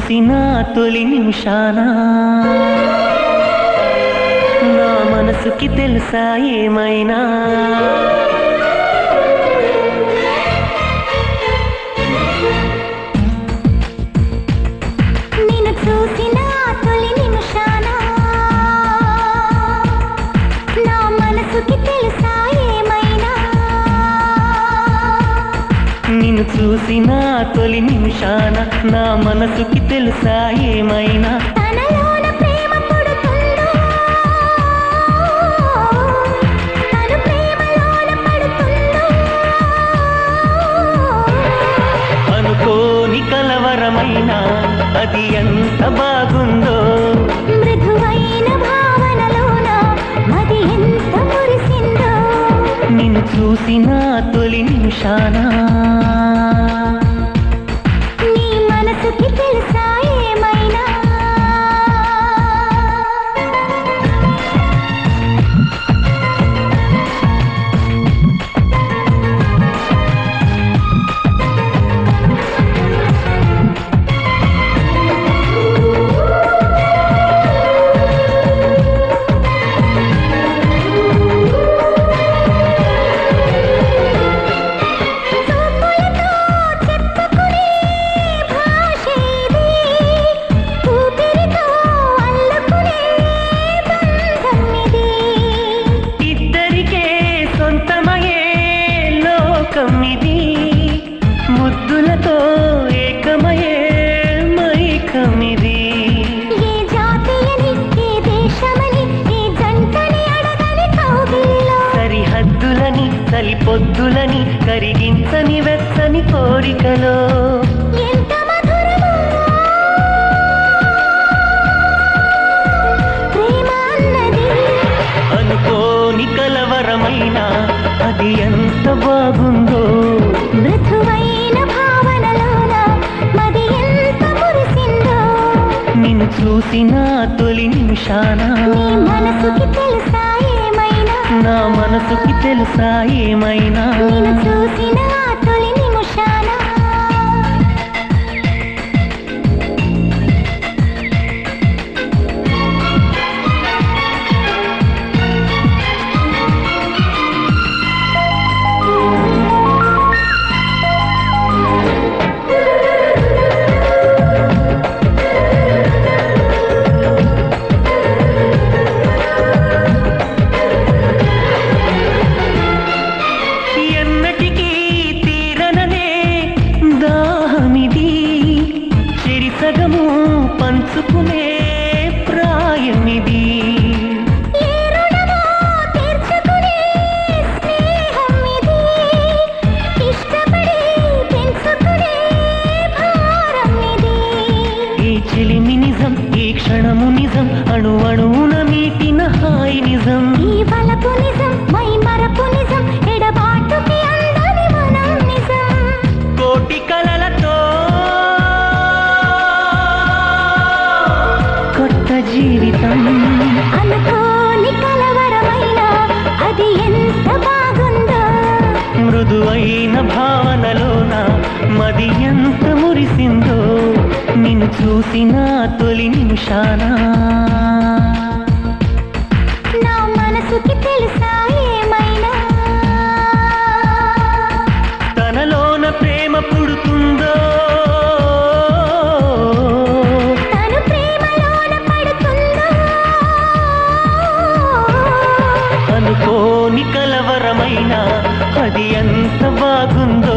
చూసిన తొలి నిమిషాన నా మనసుకి తెలుసా ఏమైనా నిన్ను చూసిన తొలి నిమిషాన నా మనసుకి తెలుసా ఏమైనా తనలోన ప్రేమ పుడుతుందో తను ప్రేమలోన పడుతుందో అనుకోని కలవరమైన అది ఎంత బాగుందో మృదువైన భావనలోన అది ఎంత మురిసిందో నిన్ను చూసిన తొలి నిమిషాన నీ మనసుకి తెలుసా ఏమైనా ముద్దులతో ఏకమయే మైకమిది ఏ జాతియని ఏ దేశమని ఏ జంటని అడగని కౌగిలిలో సరిహద్దులని కలిపొద్దులని కరిగించని వెచ్చని కోరికలో ఎంత మధురమో ప్రేమ అన్నది అనుకోని కలవరమైన అది ఎంత బాగుందో మృదువైన భావనలోన మది ఎంత మురిసిందో నిన్ను చూసిన తొలి నిమిషాన నీ మనసుకి తెలుసా ఏమైనా నా మనసుకి తెలుసా ఏమైనా నిన్ను చూసిన తొలి నిమిషాన ఎన్నటికీ తీరననే దాహమిది చెరిసగము పంచుకునే ప్రాయమిది ఏ రుణమో తీర్చుకునే స్నేహం ఇది ఇష్టపడి పెంచుకునే భారం ఇది ఈ చెలిమి నిజం ఈ క్షణము నిజం అణు అణువున మీటిన హాయి నిజం ఈ వలపు నిజం మై మరపు నిజం ఎడబాటుకి అందని మనం నిజం కోటి కలలతో కొత్త జీవితం అనుకోని కలవరమైన అది ఎంత బాగుందో మృదువైన భావనలోన మది ఎంత మురిసిందో నిన్ను చూసిన తొలి నిమిషాన నా మనసుకి తెలుసా ఏమైనా తనలోన ప్రేమ పుడుతుందో తను ప్రేమలోన పడుతుందో అనుకోని కలవరమైన అది ఎంత బాగుందో